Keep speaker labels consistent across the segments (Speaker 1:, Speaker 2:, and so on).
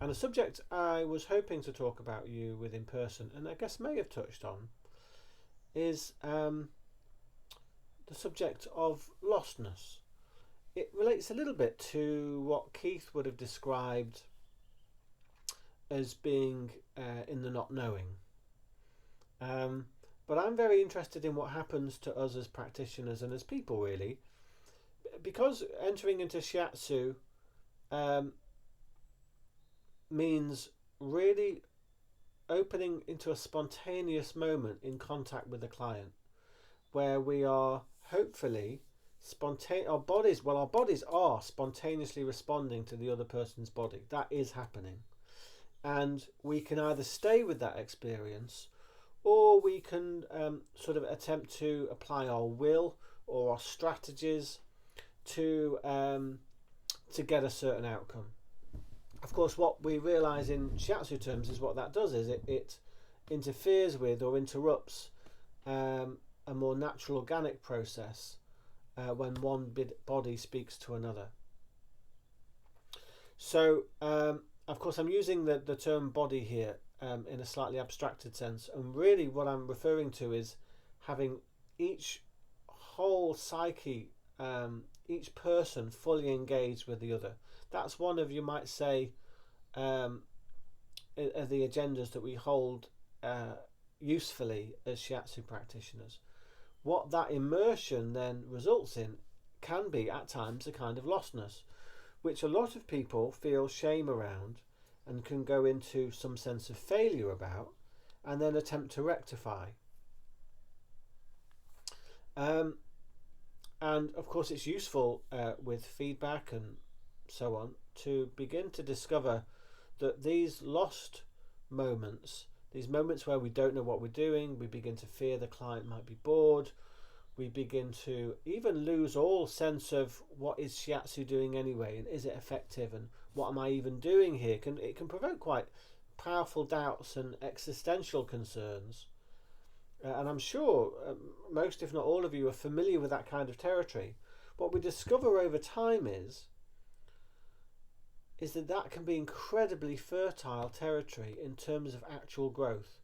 Speaker 1: And a subject I was hoping to talk about you with in person, and I guess may have touched on, is the subject of lostness. It relates a little bit to what Keith would have described as being in the not knowing. But I'm very interested in what happens to us as practitioners and as people, really, because entering into shiatsu means really opening into a spontaneous moment in contact with the client, where we are hopefully our bodies are spontaneously responding to the other person's body. That is happening, and we can either stay with that experience, or we can sort of attempt to apply our will or our strategies to get a certain outcome. Of course, what we realise in shiatsu terms is what that does is it interferes with or interrupts a more natural organic process when one body speaks to another. So, of course, I'm using the term body here in a slightly abstracted sense, and really what I'm referring to is having each whole psyche, each person fully engaged with the other. That's one of, you might say, the agendas that we hold usefully as shiatsu practitioners. What that immersion then results in can be at times a kind of lostness, which a lot of people feel shame around and can go into some sense of failure about, and then attempt to rectify. And of course it's useful with feedback and so on to begin to discover that these lost moments, these moments where we don't know what we're doing, we begin to fear the client might be bored, we begin to even lose all sense of what is shiatsu doing anyway, and is it effective, and what am I even doing here? It can provoke quite powerful doubts and existential concerns. And I'm sure most, if not all of you, are familiar with that kind of territory. What we discover over time is that can be incredibly fertile territory in terms of actual growth.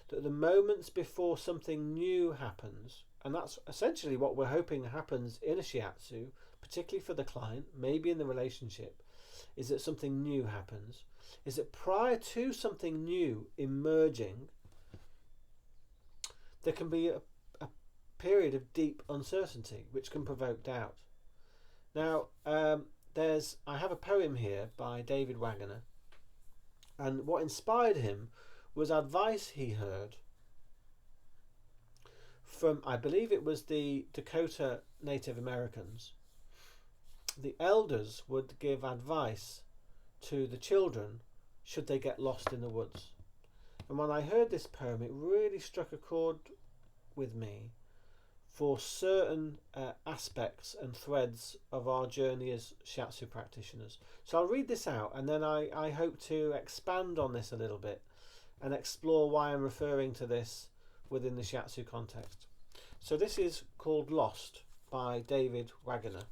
Speaker 1: That the moments before something new happens, and that's essentially what we're hoping happens in a shiatsu, particularly for the client, maybe in the relationship, is that something new happens. Is that prior to something new emerging, there can be a period of deep uncertainty, which can provoke doubt. Now, I have a poem here by David Waggoner, and what inspired him was advice he heard from, I believe it was the Dakota Native Americans. The elders would give advice to the children should they get lost in the woods. And when I heard this poem, it really struck a chord with me for certain aspects and threads of our journey as shiatsu practitioners. So I'll read this out, and then I hope to expand on this a little bit and explore why I'm referring to this within the shiatsu context. So this is called Lost by David Waggoner.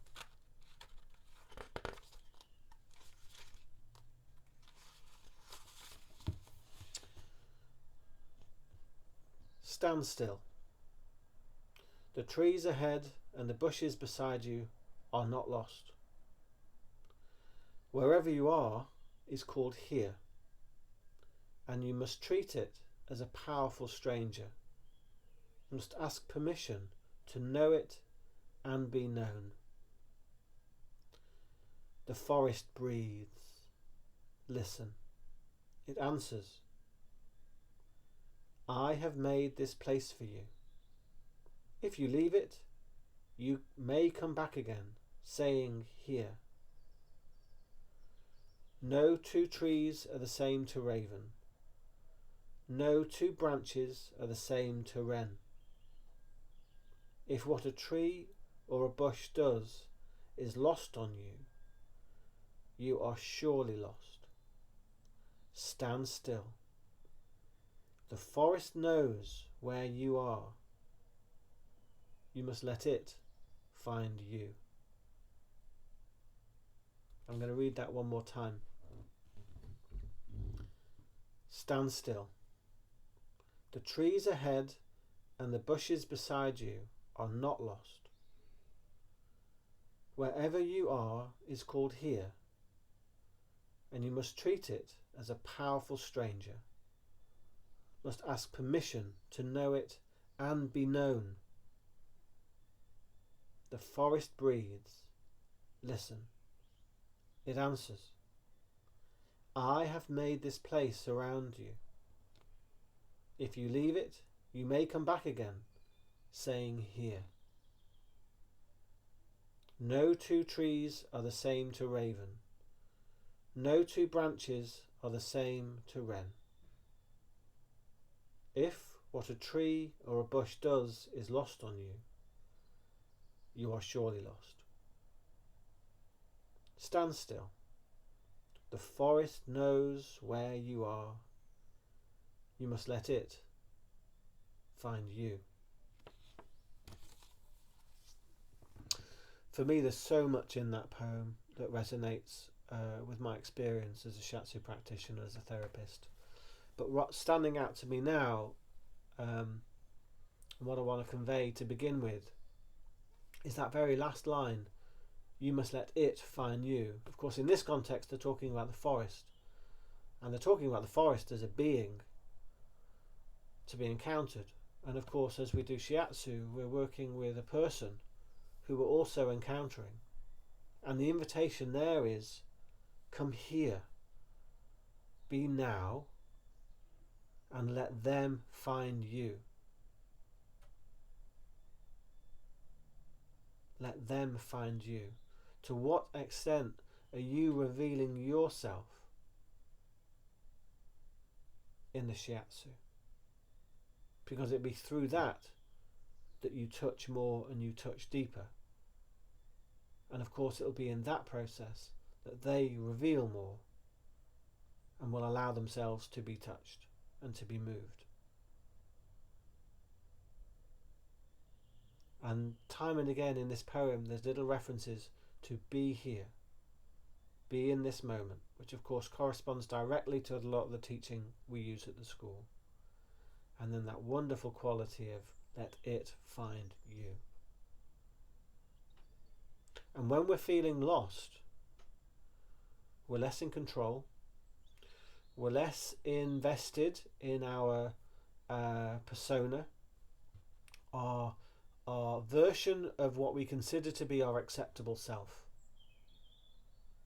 Speaker 1: Stand still. The trees ahead and the bushes beside you are not lost. Wherever you are is called here, and you must treat it as a powerful stranger. You must ask permission to know it and be known. The forest breathes. Listen. It answers. I have made this place for you. If you leave it, you may come back again, saying here. No two trees are the same to raven. No two branches are the same to wren. If what a tree or a bush does is lost on you, you are surely lost. Stand still. The forest knows where you are. You must let it find you. I'm going to read that one more time. Stand still. The trees ahead and the bushes beside you are not lost. Wherever you are is called here, and you must treat it as a powerful stranger, must ask permission to know it and be known. The forest breathes. Listen. It answers. I have made this place around you. If you leave it, you may come back again, saying here. No two trees are the same to raven. No two branches are the same to wren. If what a tree or a bush does is lost on you, you are surely lost. Stand still. The forest knows where you are. You must let it find you. For me, there's so much in that poem that resonates with my experience as a shiatsu practitioner, as a therapist. But what's standing out to me now, and what I want to convey to begin with, is that very last line, you must let it find you. Of course, in this context, they're talking about the forest. And they're talking about the forest as a being to be encountered. And of course, as we do shiatsu, we're working with a person who we're also encountering. And the invitation there is, come here, be now, and let them find you. Let them find you. To what extent are you revealing yourself in the shiatsu? Because it'll be through that you touch more and you touch deeper. And of course it'll be in that process that they reveal more and will allow themselves to be touched and to be moved. And time and again in this poem there's little references to be here, be in this moment, which of course corresponds directly to a lot of the teaching we use at the school. And then that wonderful quality of let it find you. And when we're feeling lost, we're less in control, we're less invested in our persona, our version of what we consider to be our acceptable self,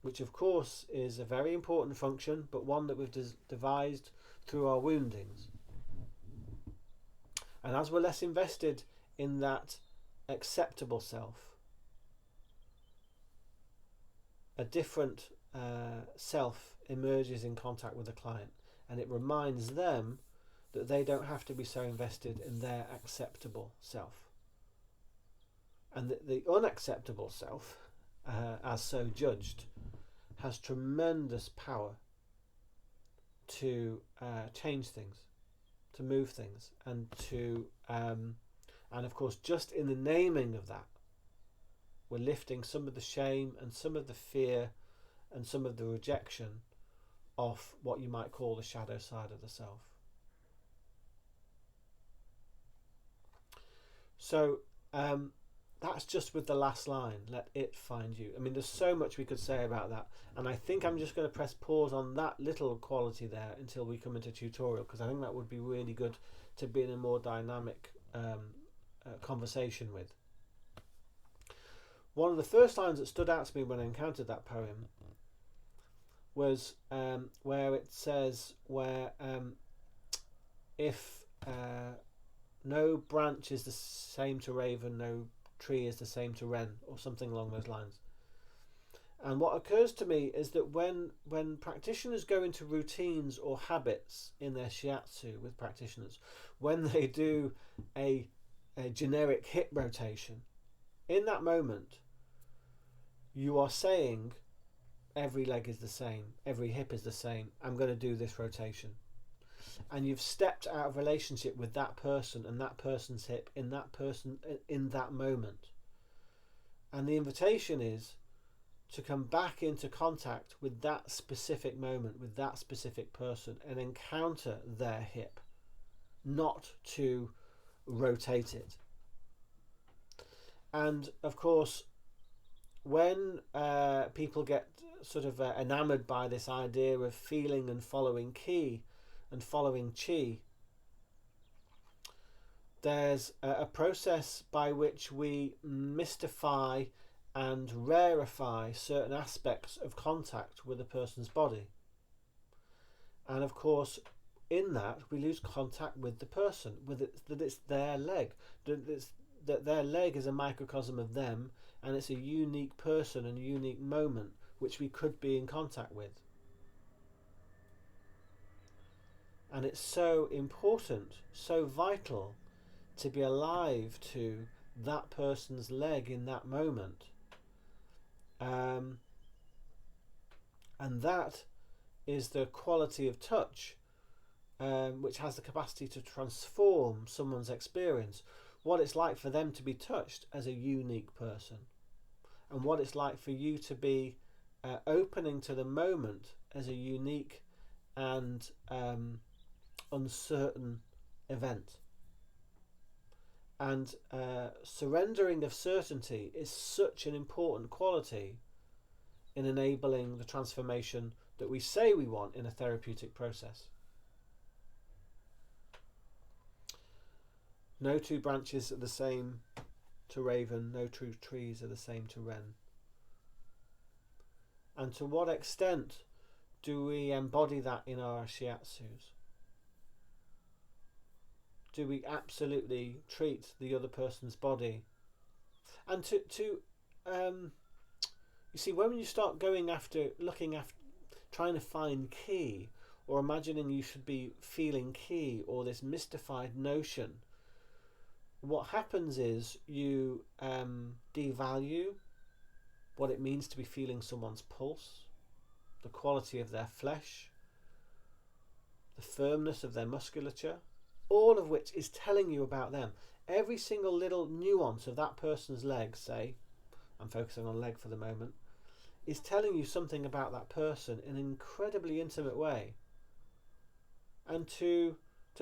Speaker 1: which of course is a very important function, but one that we've devised through our woundings. And as we're less invested in that acceptable self, a different self emerges in contact with the client, and it reminds them that they don't have to be so invested in their acceptable self. And that the unacceptable self, as so judged, has tremendous power to change things, to move things, and to and of course just in the naming of that we're lifting some of the shame and some of the fear and some of the rejection off what you might call the shadow side of the self. So that's just with the last line, let it find you. I mean, there's so much we could say about that, and I think I'm just going to press pause on that little quality there until we come into tutorial, because I think that would be really good to be in a more dynamic conversation with. One of the first lines that stood out to me when I encountered that poem was where it says, if no branch is the same to raven, no tree is the same to wren, or something along those lines. And what occurs to me is that when practitioners go into routines or habits in their shiatsu with practitioners, when they do a generic hip rotation, in that moment you are saying every leg is the same, every hip is the same, I'm going to do this rotation. And you've stepped out of relationship with that person and that person's hip in that person in that moment. And the invitation is to come back into contact with that specific moment, with that specific person, and encounter their hip, not to rotate it. And of course, when people get sort of enamored by this idea of feeling and following ki and following chi, there's a process by which we mystify and rarefy certain aspects of contact with a person's body. And of course, in that, we lose contact with the person, with it, that it's their leg, that their leg is a microcosm of them, and it's a unique person and a unique moment which we could be in contact with. And it's so important, so vital to be alive to that person's leg in that moment. And that is the quality of touch which has the capacity to transform someone's experience. What it's like for them to be touched as a unique person, and what it's like for you to be opening to the moment as a unique and uncertain event. And surrendering of certainty is such an important quality in enabling the transformation that we say we want in a therapeutic process. No two branches are the same to raven, no two trees are the same to wren. And to what extent do we embody that in our shiatsus? Do we absolutely treat the other person's body? And you see, when you start going after, looking after, trying to find ki, or imagining you should be feeling ki, or this mystified notion, what happens is you devalue what it means to be feeling someone's pulse, the quality of their flesh, the firmness of their musculature, all of which is telling you about them. Every single little nuance of that person's leg, say, I'm focusing on leg for the moment, is telling you something about that person in an incredibly intimate way. And to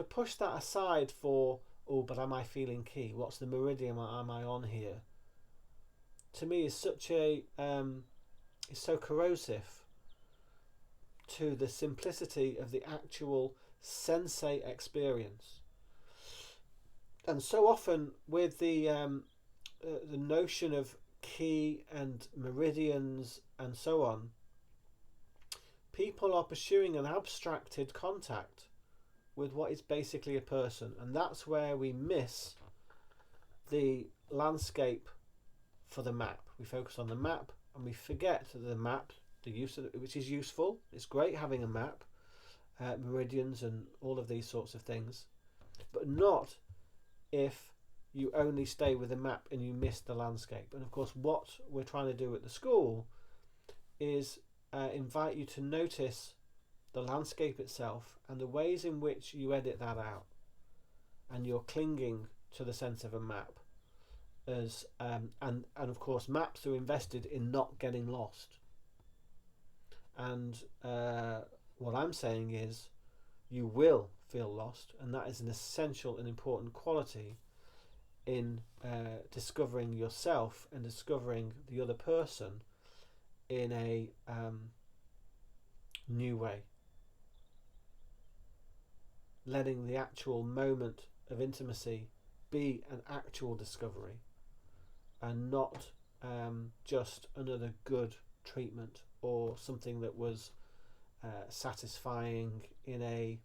Speaker 1: push that aside for, oh, but am I feeling ki? What's the meridian am I on here? To me is such a is so corrosive to the simplicity of the actual sensate experience. And so often with the notion of ki and meridians and so on, people are pursuing an abstracted contact with what is basically a person, and that's where we miss the landscape for the map. We focus on the map and we forget the map, the use of it, which is useful. It's great having a map, meridians and all of these sorts of things, but not if you only stay with the map and you miss the landscape. And of course, what we're trying to do at the school is invite you to notice the landscape itself and the ways in which you edit that out, and you're clinging to the sense of a map as and of course maps are invested in not getting lost. And what I'm saying is you will feel lost, and that is an essential and important quality in discovering yourself and discovering the other person in a new way. Letting the actual moment of intimacy be an actual discovery, and not just another good treatment or something that was satisfying in a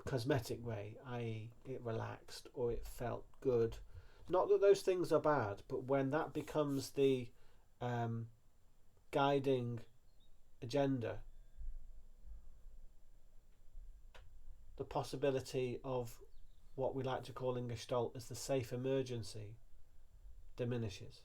Speaker 1: cosmetic way, i.e. it relaxed or it felt good. Not that those things are bad, but when that becomes the guiding agenda, the possibility of what we like to call in Gestalt as the safe emergency diminishes.